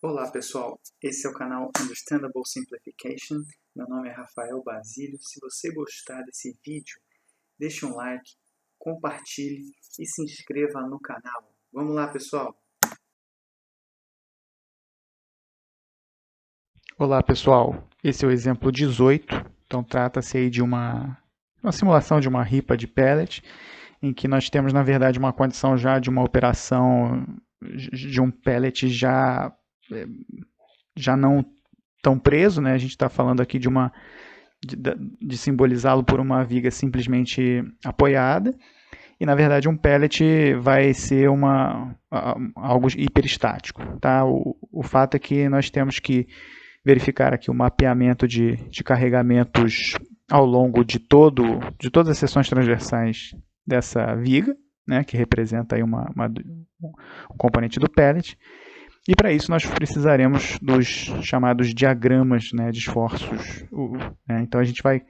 Olá pessoal, esse é o canal Understandable Simplification, meu nome é Rafael Basílio. Se você gostar desse vídeo, deixe um like, compartilhe e se inscreva no canal. Vamos lá pessoal! Olá pessoal, esse é o exemplo 18, então trata-se aí de uma simulação de uma ripa de pellet, em que nós temos na verdade uma condição já de uma operação de um pellet já não tão preso, né? A gente está falando aqui de simbolizá-lo por uma viga simplesmente apoiada, e na verdade um pellet vai ser algo hiperestático, tá? O fato é que nós temos que verificar aqui o mapeamento de carregamentos ao longo de todas as seções transversais dessa viga, né, que representa aí um componente do pellet. E para isso nós precisaremos dos chamados diagramas, né, de esforços. Então a gente vai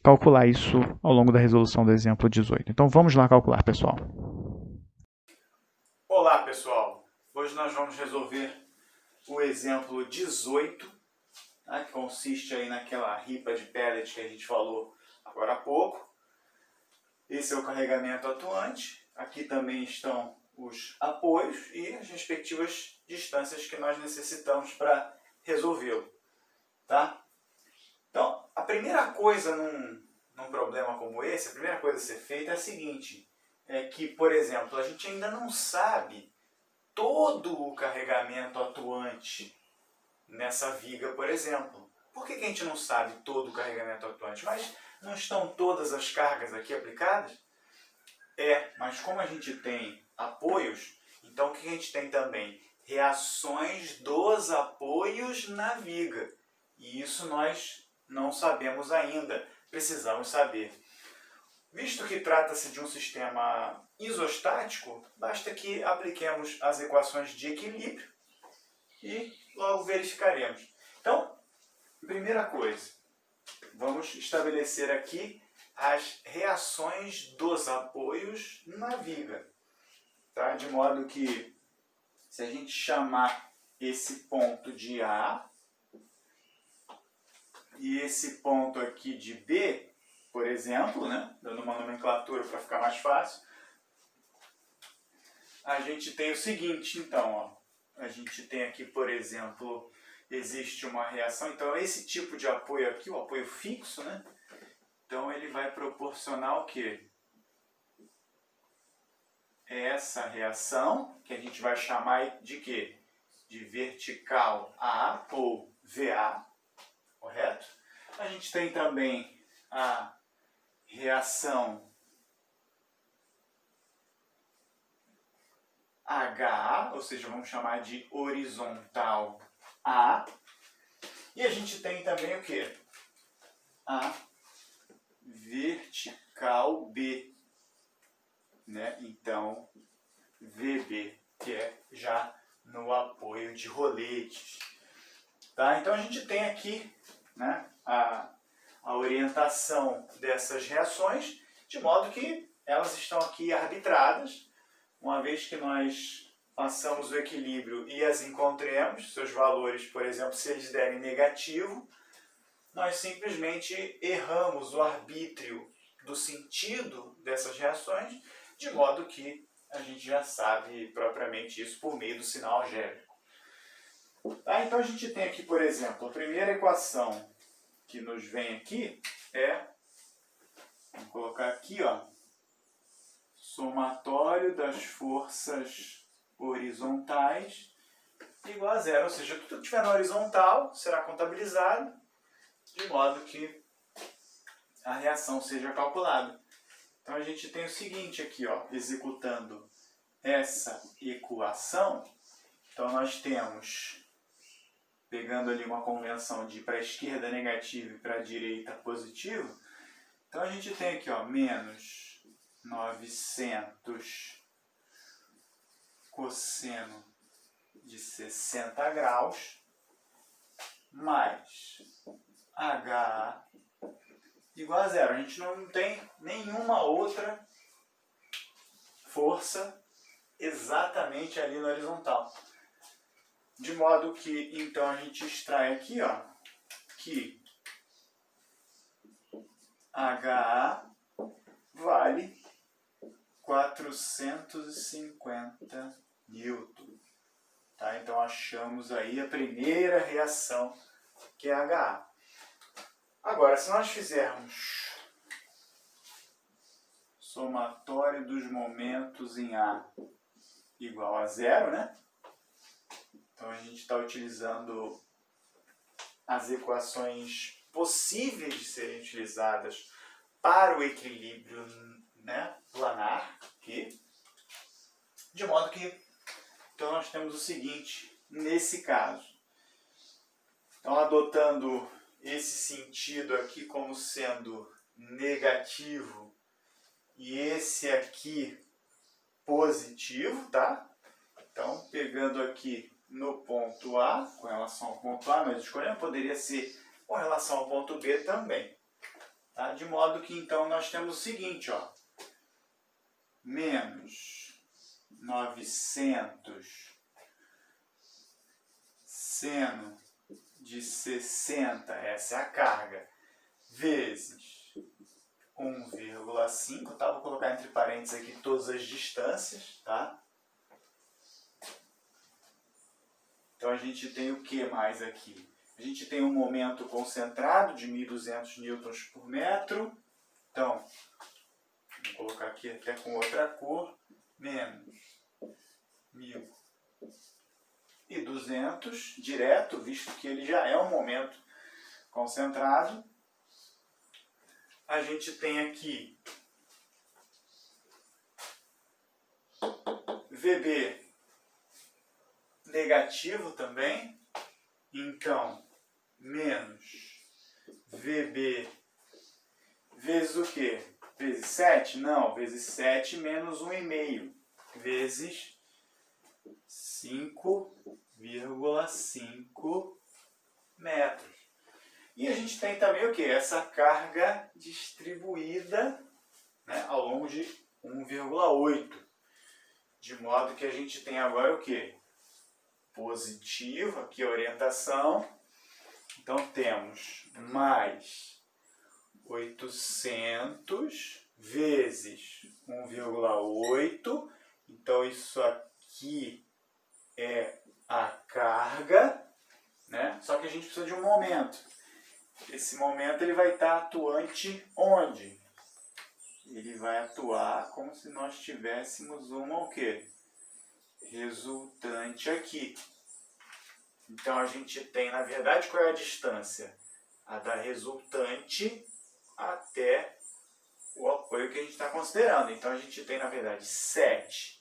calcular isso ao longo da resolução do exemplo 18. Então vamos lá calcular, pessoal. Olá pessoal, hoje nós vamos resolver o exemplo 18, né, que consiste aí naquela ripa de pellet que a gente falou agora há pouco. Esse é o carregamento atuante, aqui também estão os apoios e as respectivas distâncias que nós necessitamos para resolvê-lo. Tá? Então, a primeira coisa num problema como esse, a primeira coisa a ser feita é a seguinte, é que, por exemplo, a gente ainda não sabe todo o carregamento atuante nessa viga, por exemplo. Por que a gente não sabe todo o carregamento atuante? Mas não estão todas as cargas aqui aplicadas? Mas como a gente tem apoios, então o que a gente tem também? Reações dos apoios na viga. E isso nós não sabemos ainda, precisamos saber. Visto que trata-se de um sistema isostático, basta que apliquemos as equações de equilíbrio e logo verificaremos. Então, primeira coisa, vamos estabelecer aqui as reações dos apoios na viga. Tá? De modo que, se a gente chamar esse ponto de A e esse ponto aqui de B, por exemplo, né? Dando uma nomenclatura para ficar mais fácil, a gente tem o seguinte, então, ó, a gente tem aqui, por exemplo, existe uma reação, então esse tipo de apoio aqui, o apoio fixo, né? Então ele vai proporcionar o quê? Essa reação, que a gente vai chamar de quê? De vertical A ou VA, correto? A gente tem também a reação HA, ou seja, vamos chamar de horizontal A. E a gente tem também o quê? A vertical B, né? Então, VB, que é já no apoio de roletes. Tá? Então a gente tem aqui, né, a orientação dessas reações, de modo que elas estão aqui arbitradas, uma vez que nós passamos o equilíbrio e as encontremos, seus valores, por exemplo, se eles derem negativo, nós simplesmente erramos o arbítrio do sentido dessas reações, de modo que a gente já sabe propriamente isso por meio do sinal algébrico. Tá? Então a gente tem aqui, por exemplo, a primeira equação que nos vem aqui é, vamos colocar aqui, ó, somatório das forças horizontais igual a zero, ou seja, tudo que estiver na horizontal será contabilizado, de modo que a reação seja calculada. Então a gente tem o seguinte aqui, ó, executando essa equação, então nós temos, pegando ali uma convenção de para a esquerda negativo e para a direita positivo, então a gente tem aqui, ó, menos 900 cosseno de 60 graus mais HA igual a zero. A gente não tem nenhuma outra força exatamente ali na horizontal. De modo que, então, a gente extrai aqui, ó, que HA vale 450 newton. Tá? Então, achamos aí a primeira reação, que é HA. Agora, se nós fizermos somatório dos momentos em A igual a 0, né? Então, a gente está utilizando as equações possíveis de serem utilizadas para o equilíbrio, né, planar aqui. De modo que, então, nós temos o seguinte, nesse caso. Então, adotando esse sentido aqui como sendo negativo e esse aqui positivo, tá? Então, pegando aqui no ponto A, com relação ao ponto A, nós escolhemos, poderia ser com relação ao ponto B também. Tá? De modo que, então, nós temos o seguinte, ó, menos 900 seno de 60, essa é a carga, vezes 1,5, tá? Vou colocar entre parênteses aqui todas as distâncias, tá? Então a gente tem o que mais aqui? A gente tem um momento concentrado de 1.200 newtons por metro. Então, vou colocar aqui até com outra cor, menos 1.200 direto, visto que ele já é um momento concentrado. A gente tem aqui VB negativo também, então menos VB vezes o quê? Vezes 7? Não, vezes 7 menos 1,5 vezes 5,5 metros. E a gente tem também o quê? Essa carga distribuída, né, ao longo de 1,8. De modo que a gente tem agora o quê? Positivo, aqui a orientação. Então temos mais 800 vezes 1,8. Então isso aqui é a carga, né? Só que a gente precisa de um momento. Esse momento ele vai estar atuante onde? Ele vai atuar como se nós tivéssemos uma o quê? Resultante aqui. Então a gente tem, na verdade, qual é a distância? A da resultante até o apoio que a gente está considerando. Então a gente tem, na verdade, 7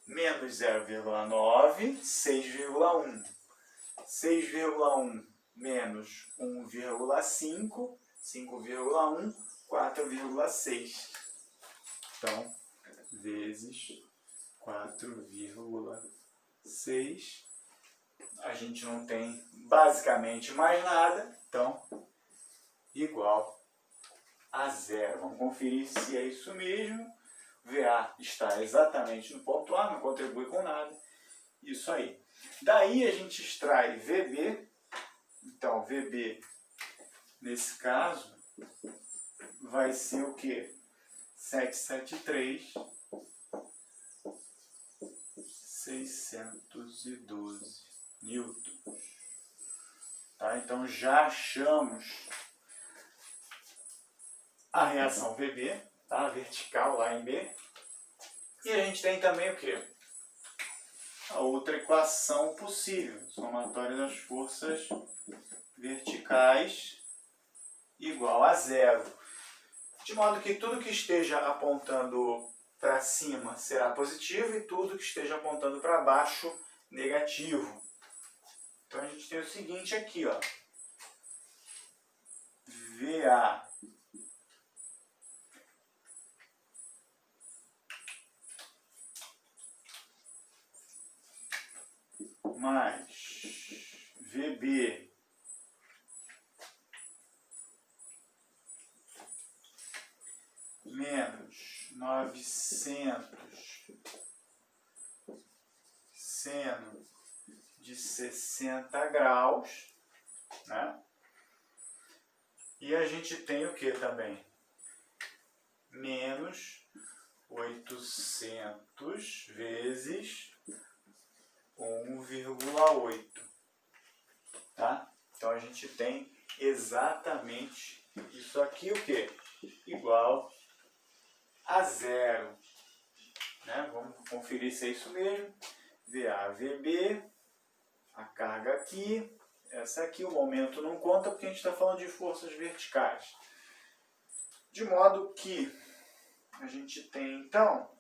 menos 0,9, 6,1. 6,1 menos 1,5, 5,1, 4,6. Então, vezes 4,6. A gente não tem basicamente mais nada, então igual a 0. Vamos conferir se é isso mesmo. VA está exatamente no ponto A, não contribui com nada. Isso aí. Daí a gente extrai VB. Então, VB, nesse caso, vai ser o quê? 773, 612 newtons. Tá? Então, já achamos a reação VB, tá? Vertical lá em B. E a gente tem também o quê? A outra equação possível, somatório das forças verticais igual a 0. De modo que tudo que esteja apontando para cima será positivo e tudo que esteja apontando para baixo negativo. Então a gente tem o seguinte aqui, ó. VA mais VB menos 900 seno de 60 graus, né? E a gente tem o que também? Menos 800 vezes 1,8, tá? Então a gente tem exatamente isso aqui, o que? Igual a zero, né? Vamos conferir se é isso mesmo. VA, VB, a carga aqui, essa aqui, o momento não conta porque a gente está falando de forças verticais. De modo que a gente tem, então,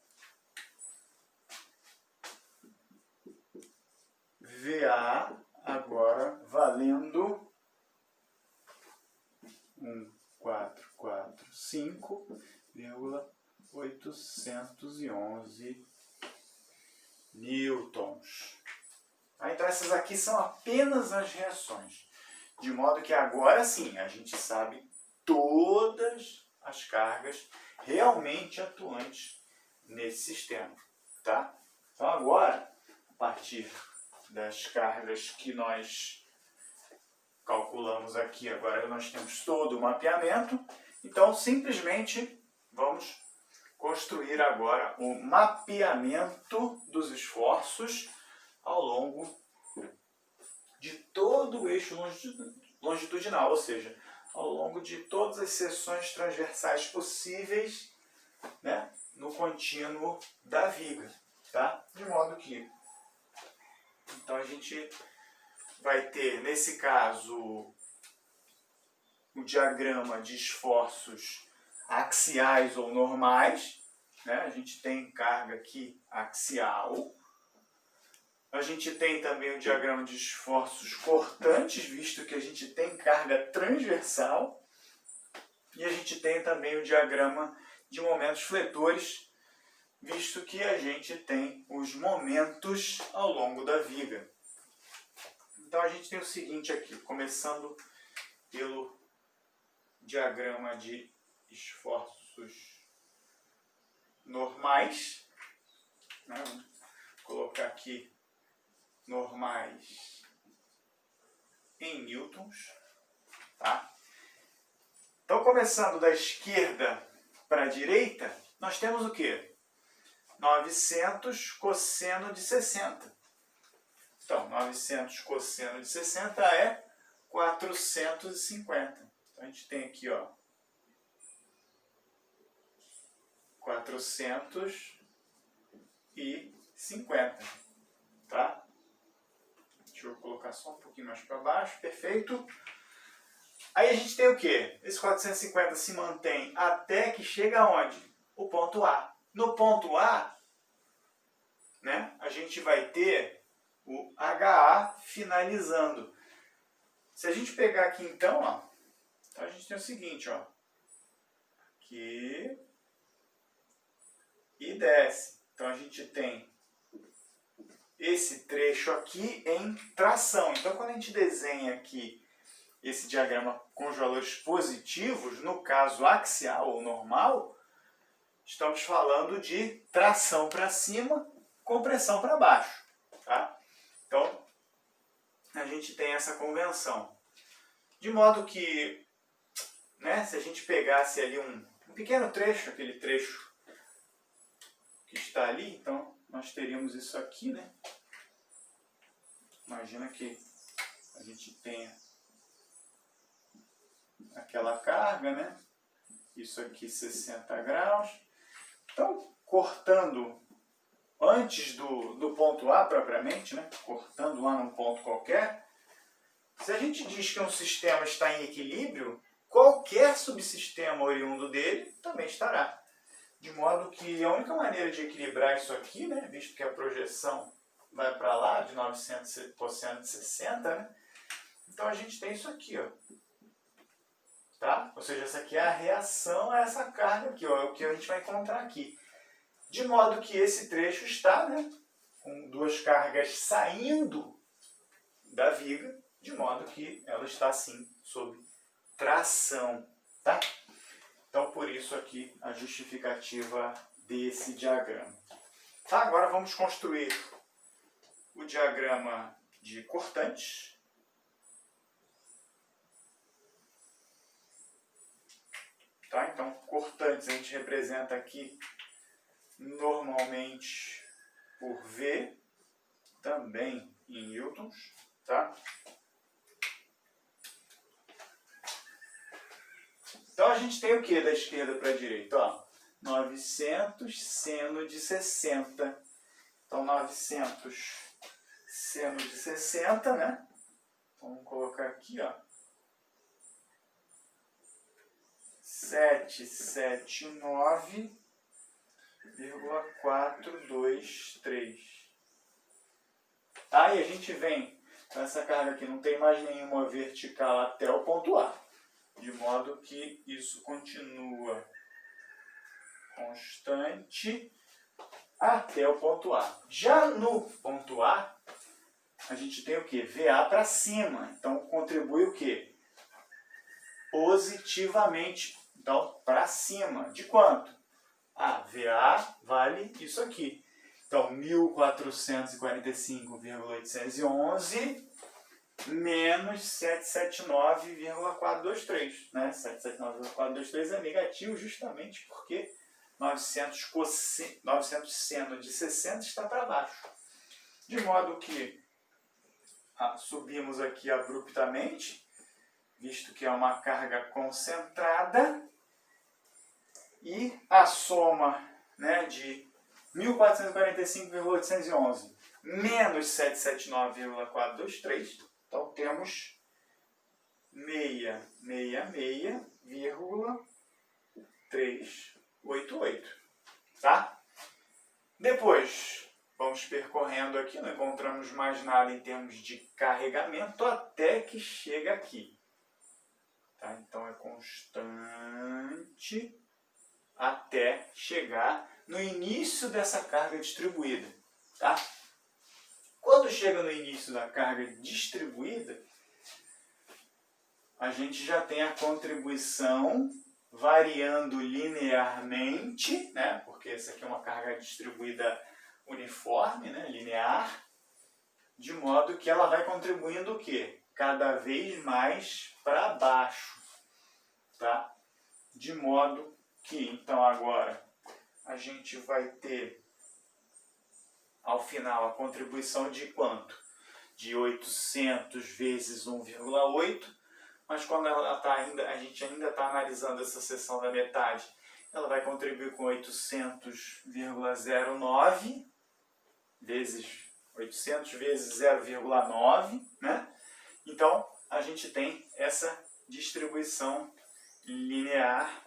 VA agora valendo 1445,811 newtons. Então essas aqui são apenas as reações. De modo que agora sim a gente sabe todas as cargas realmente atuantes nesse sistema. Tá? Então agora, a partir das cargas que nós calculamos aqui, agora nós temos todo o mapeamento. Então simplesmente vamos construir agora o mapeamento dos esforços ao longo de todo o eixo longitudinal, ou seja, ao longo de todas as seções transversais possíveis, né, no contínuo da viga. Tá? De modo que, então a gente vai ter, nesse caso, o diagrama de esforços axiais ou normais, né? A gente tem carga aqui axial. A gente tem também o diagrama de esforços cortantes, visto que a gente tem carga transversal. E a gente tem também o diagrama de momentos fletores, visto que a gente tem os momentos ao longo da viga. Então a gente tem o seguinte aqui, começando pelo diagrama de esforços normais, né? Vamos colocar aqui normais em newtons, tá? Então, começando da esquerda para a direita, nós temos o quê? 900 cosseno de 60. Então, 900 cosseno de 60 é 450. Então, a gente tem aqui, ó, 450, tá? Deixa eu colocar só um pouquinho mais para baixo, perfeito. Aí a gente tem o quê? Esse 450 se mantém até que chega aonde? O ponto A. No ponto A, né, a gente vai ter o HA finalizando. Se a gente pegar aqui então, ó, a gente tem o seguinte, ó, aqui e desce. Então a gente tem esse trecho aqui em tração. Então quando a gente desenha aqui esse diagrama com os valores positivos, no caso axial ou normal, estamos falando de tração para cima, compressão para baixo. Tá? Então a gente tem essa convenção. De modo que, né, se a gente pegasse ali um pequeno trecho, aquele trecho que está ali, então nós teríamos isso aqui, né? Imagina que a gente tenha aquela carga, né? Isso aqui 60 graus. Então, cortando antes do ponto A propriamente, né? Cortando lá num ponto qualquer, se a gente diz que um sistema está em equilíbrio, qualquer subsistema oriundo dele também estará. De modo que a única maneira de equilibrar isso aqui, né, visto que a projeção vai para lá, de 900 cosseno de 60, né, então a gente tem isso aqui, ó. Tá? Ou seja, essa aqui é a reação a essa carga aqui, ó, é o que a gente vai encontrar aqui. De modo que esse trecho está, né, com duas cargas saindo da viga, de modo que ela está assim sob tração. Tá? Então, por isso aqui a justificativa desse diagrama. Tá? Agora vamos construir o diagrama de cortantes. Tá? Então, cortantes a gente representa aqui normalmente por V, também em newtons. Tá? Então a gente tem o que da esquerda para a direita? Ó, 900 seno de 60. Então 900 seno de 60, né? Vamos colocar aqui, ó. 779,423. Tá? E a gente vem com essa carga aqui, não tem mais nenhuma vertical até o ponto A. De modo que isso continua constante até o ponto A. Já no ponto A, a gente tem o quê? VA para cima. Então, contribui o quê? Positivamente. Então, para cima. De quanto? VA vale isso aqui. Então, 1.445,811 menos 779,423. Né? 779,423 é negativo justamente porque 900 seno de 60 está para baixo. De modo que subimos aqui abruptamente, visto que é uma carga concentrada, e a soma, né, de 1.445,811 menos 779,423, então temos 666,388, tá? Depois, vamos percorrendo aqui, não encontramos mais nada em termos de carregamento até que chega aqui. Tá? Então é constante até chegar no início dessa carga distribuída. Tá? Quando chega no início da carga distribuída, a gente já tem a contribuição variando linearmente, né? Porque essa aqui é uma carga distribuída uniforme, né? Linear, de modo que ela vai contribuindo o quê? Cada vez mais para baixo. Tá? De modo que, então, agora a gente vai ter, ao final, a contribuição de quanto? De 800 vezes 1,8, mas quando ela tá a gente ainda está analisando essa seção da metade, ela vai contribuir com 800,09 vezes 800 vezes 0,9, né? Então, a gente tem essa distribuição linear,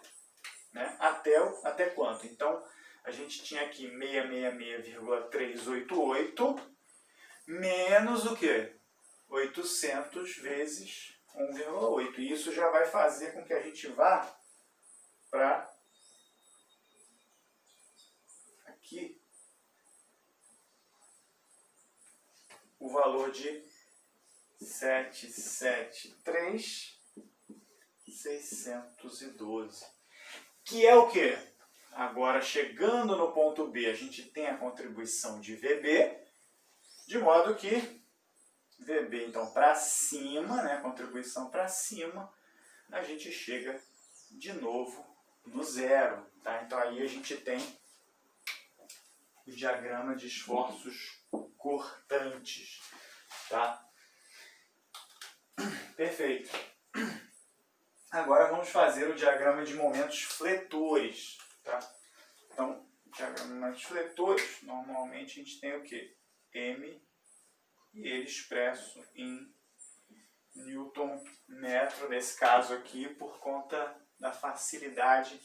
né? Até quanto? Então, a gente tinha aqui 666,388 menos o quê? 800 vezes 1,8. E isso já vai fazer com que a gente vá para aqui o valor de 773,612. Que é o quê? Agora, chegando no ponto B, a gente tem a contribuição de VB, de modo que VB, então, para cima, né, contribuição para cima, a gente chega de novo no zero. Tá? Então, aí a gente tem o diagrama de esforços cortantes. Tá? Perfeito. Agora vamos fazer o diagrama de momentos fletores. Tá? Então, o diagrama de momentos fletores, normalmente a gente tem o quê? M, e ele expresso em Newton metro, nesse caso aqui, por conta da facilidade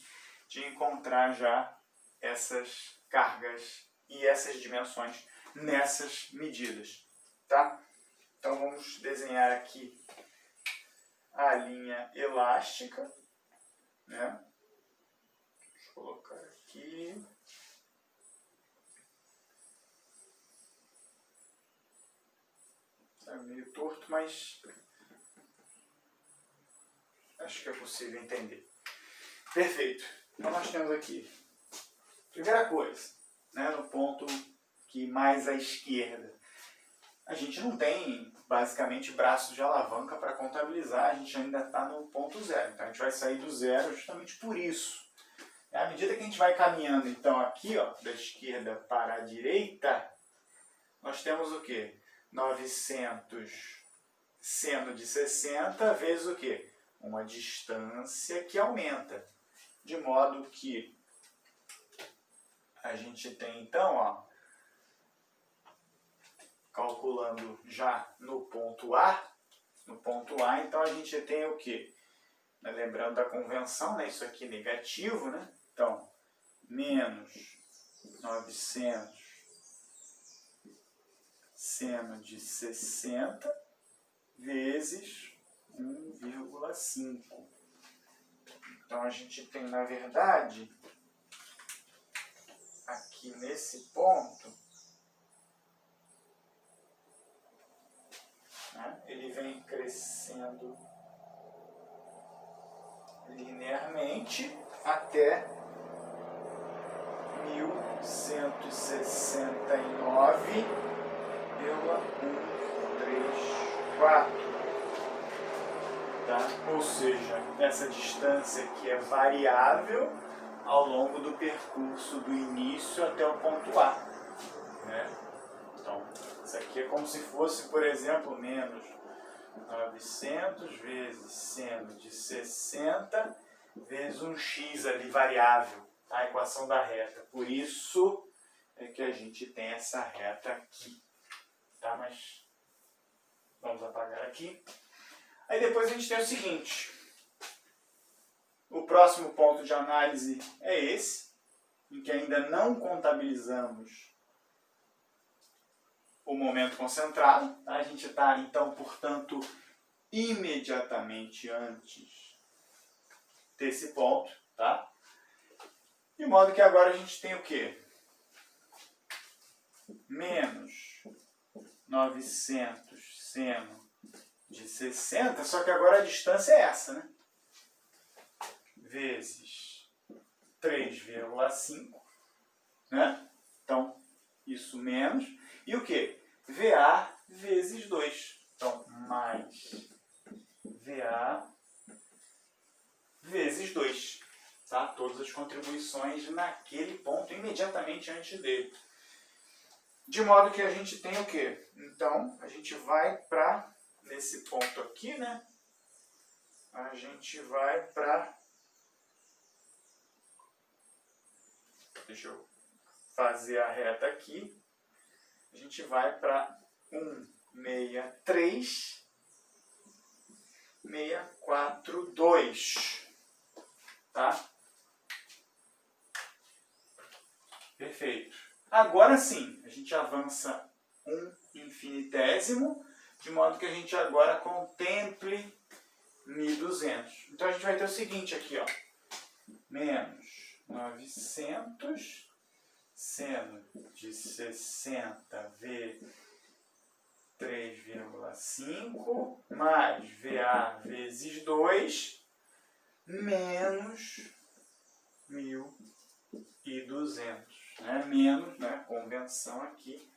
de encontrar já essas cargas e essas dimensões nessas medidas. Tá? Então vamos desenhar aqui a linha elástica, né? Deixa eu colocar aqui. Está meio torto, mas acho que é possível entender. Perfeito. Então nós temos aqui, primeira coisa, né, no ponto que mais à esquerda, a gente não tem basicamente braços de alavanca para contabilizar, a gente ainda está no ponto zero. Então a gente vai sair do zero justamente por isso. À medida que a gente vai caminhando, então, aqui, ó, da esquerda para a direita, nós temos o quê? 900 seno de 60 vezes o quê? Uma distância que aumenta. De modo que a gente tem, então, ó, calculando já no ponto A, então a gente tem o quê? Lembrando da convenção, né? Isso aqui é negativo, né? Então, menos 900 seno de 60 vezes 1,5. Então, a gente tem, na verdade, aqui nesse ponto, né, ele vem crescendo linearmente até 1169,134. Tá? Ou seja, essa distância aqui é variável ao longo do percurso do início até o ponto A. Né? Então, isso aqui é como se fosse, por exemplo, menos 900 vezes seno de 60 vezes um x ali variável, tá? A equação da reta. Por isso é que a gente tem essa reta aqui. Tá? Mas vamos apagar aqui. Aí depois a gente tem o seguinte. O próximo ponto de análise é esse, em que ainda não contabilizamos o momento concentrado. Tá? A gente está, então, portanto, imediatamente antes desse ponto. Tá? De modo que agora a gente tem o quê? Menos 900 seno de 60, só que agora a distância é essa, né? Vezes 3,5, né? Então, isso menos. E o quê? VA vezes 2. Então, mais VA vezes 2. Tá? Todas as contribuições naquele ponto, imediatamente antes dele. De modo que a gente tem o quê? Então, a gente vai para, nesse ponto aqui, né? A gente vai para... Deixa eu fazer a reta aqui. A gente vai para 163,642. Tá? Perfeito. Agora sim, a gente avança um infinitésimo, de modo que a gente agora contemple 1.200. Então a gente vai ter o seguinte aqui, ó. Menos 900 seno de 60 vezes 3,5 mais VA vezes 2 menos 1.200. Né? Menos, né? Convenção aqui.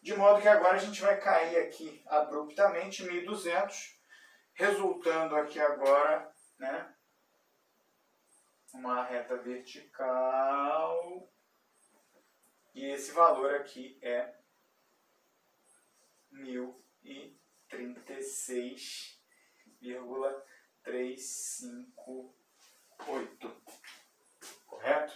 De modo que agora a gente vai cair aqui abruptamente 1.200, resultando aqui agora, né? Uma reta vertical. E esse valor aqui é 1.036,358. Correto?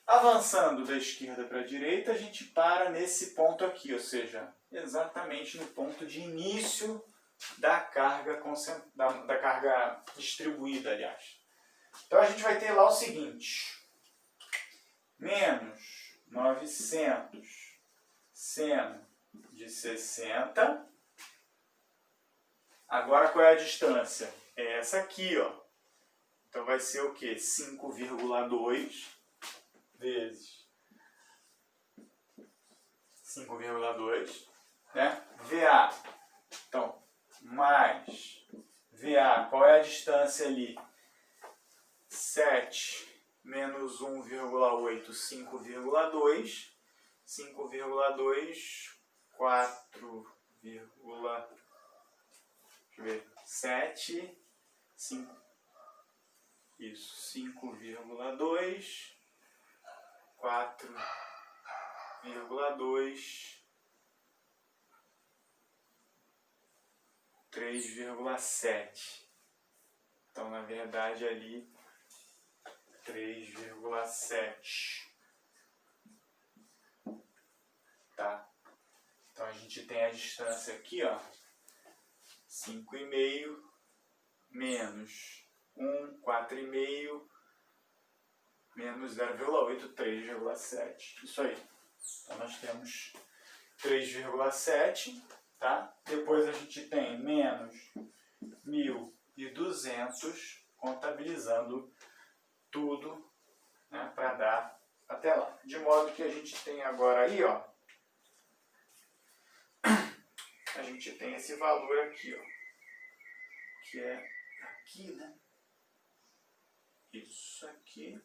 Avançando da esquerda para a direita, a gente para nesse ponto aqui, ou seja, exatamente no ponto de início da carga, da carga distribuída, aliás. Então a gente vai ter lá o seguinte. Menos 900 seno de 60. Agora qual é a distância? É essa aqui, ó. Então vai ser o quê? 5,2 vezes 5,2, né? VA. Então, mais VA. Qual é a distância ali? 7 menos 1,8, 5,2, 5,2, 4,7, 5,2, 4,2, 3,7. Então, na verdade, ali 3,7. Tá? Então, a gente tem a distância aqui, ó, 5,5 menos 1, 4,5 menos 0,8, 3,7. Isso aí. Então, nós temos 3,7, tá? Depois a gente tem menos 1.200, contabilizando tudo, né, para dar até lá. De modo que a gente tem agora aí, ó, a gente tem esse valor aqui, ó, que é aqui, né? Isso aqui.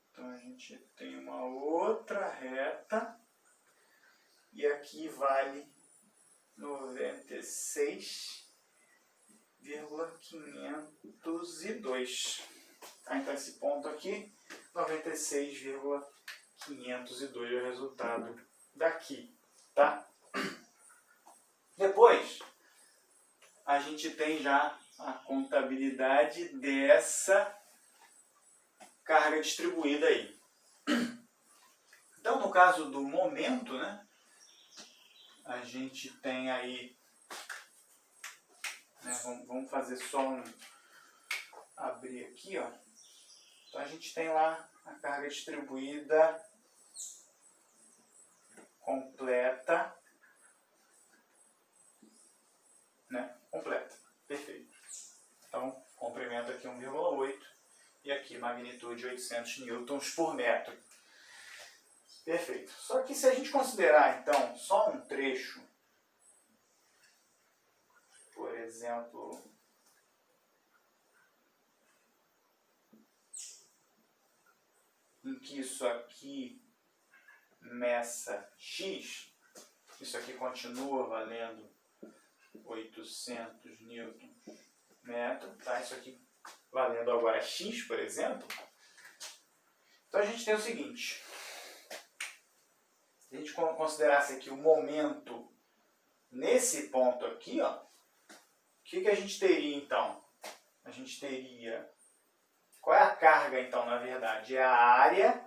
Então a gente tem uma outra reta e aqui vale 96,502. Tá? Então esse ponto aqui, 96,502 é o resultado daqui, tá? Depois, a gente tem já a contabilidade dessa carga distribuída aí. Então, no caso do momento, né, a gente tem aí, né, vamos fazer só abrir aqui, ó. Então, a gente tem lá a carga distribuída completa, né, completa, perfeito. Então, comprimento aqui 1,8 e aqui magnitude 800 newtons por metro. Perfeito. Só que se a gente considerar, então, só um trecho, por exemplo, em que isso aqui meça x, isso aqui continua valendo 800 newtons metro, tá? Isso aqui valendo agora x, por exemplo. Então a gente tem o seguinte: se a gente considerasse aqui o momento nesse ponto aqui, ó, o que a gente teria então? A gente teria... Qual é a carga então, na verdade? É a área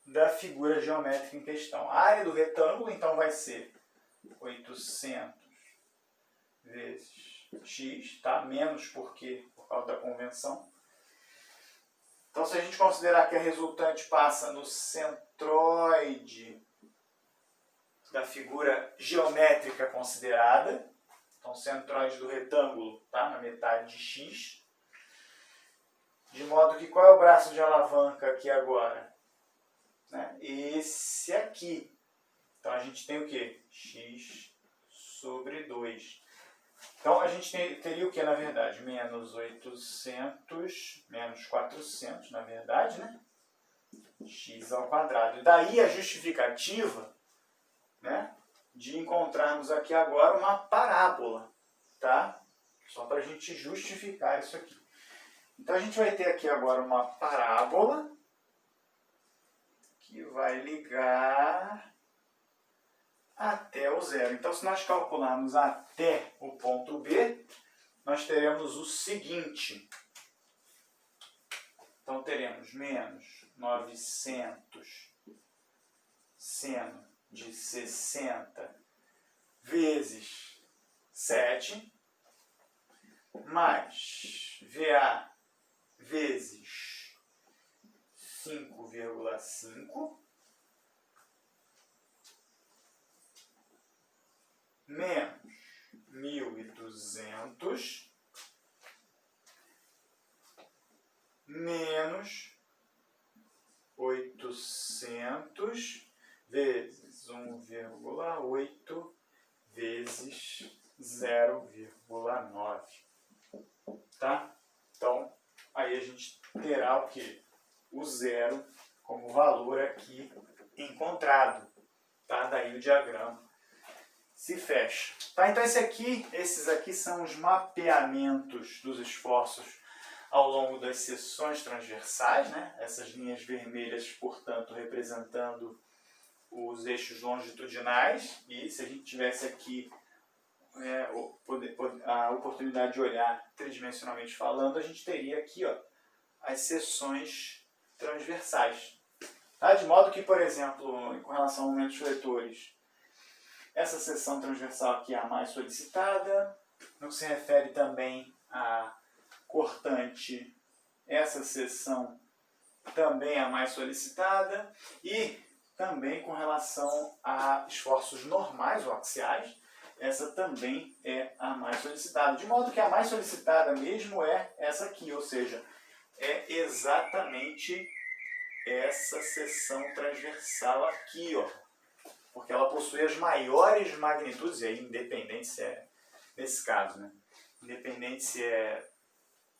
da figura geométrica em questão. A área do retângulo então vai ser 800 vezes x, tá? Menos por causa da convenção. Então, se a gente considerar que a resultante passa no centroide da figura geométrica considerada, então centroide do retângulo tá na metade de x, de modo que qual é o braço de alavanca aqui agora? Né? Esse aqui. Então a gente tem o quê? X sobre 2. Então a gente teria o que na verdade? Menos 800, menos 400 na verdade, né? X ao quadrado. E daí a justificativa, né, de encontrarmos aqui agora uma parábola, tá? Só para a gente justificar isso aqui. Então a gente vai ter aqui agora uma parábola que vai ligar até o zero. Então, se nós calcularmos até o ponto B, nós teremos o seguinte. Então, teremos menos 900 seno de 60 vezes 7, mais VA vezes 5,5, menos 1.200, menos 800 vezes 1,8 vezes 0,9. Tá? Então, aí a gente terá o quê? O zero como valor aqui encontrado. Tá? Daí o diagrama se fecha. Tá? Então esses aqui são os mapeamentos dos esforços ao longo das seções transversais, né? Essas linhas vermelhas, portanto, representando os eixos longitudinais, e se a gente tivesse aqui a oportunidade de olhar tridimensionalmente falando, a gente teria aqui as seções transversais. Tá? De modo que, por exemplo, com relação a aumentos letores, essa seção transversal aqui é a mais solicitada. No que se refere também a cortante, essa seção também é a mais solicitada. E também com relação a esforços normais ou axiais, essa também é a mais solicitada. De modo que a mais solicitada mesmo é essa aqui, ou seja, é exatamente essa seção transversal aqui, porque ela possui as maiores magnitudes, e aí independente se é, nesse caso, né? Independente se é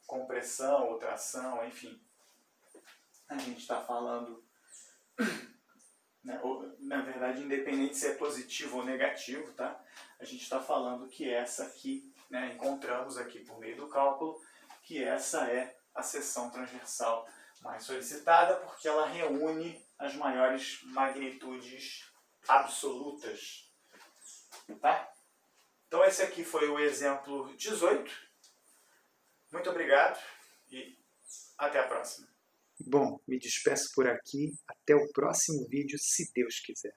compressão ou tração, enfim, a gente está falando, né, na verdade, independente se é positivo ou negativo, tá? A gente está falando que essa aqui, né, encontramos aqui por meio do cálculo, que essa é a seção transversal mais solicitada, porque ela reúne as maiores magnitudes absolutas. Tá? Então esse aqui foi o exemplo 18. Muito obrigado e até a próxima. Bom, me despeço por aqui. Até o próximo vídeo, se Deus quiser.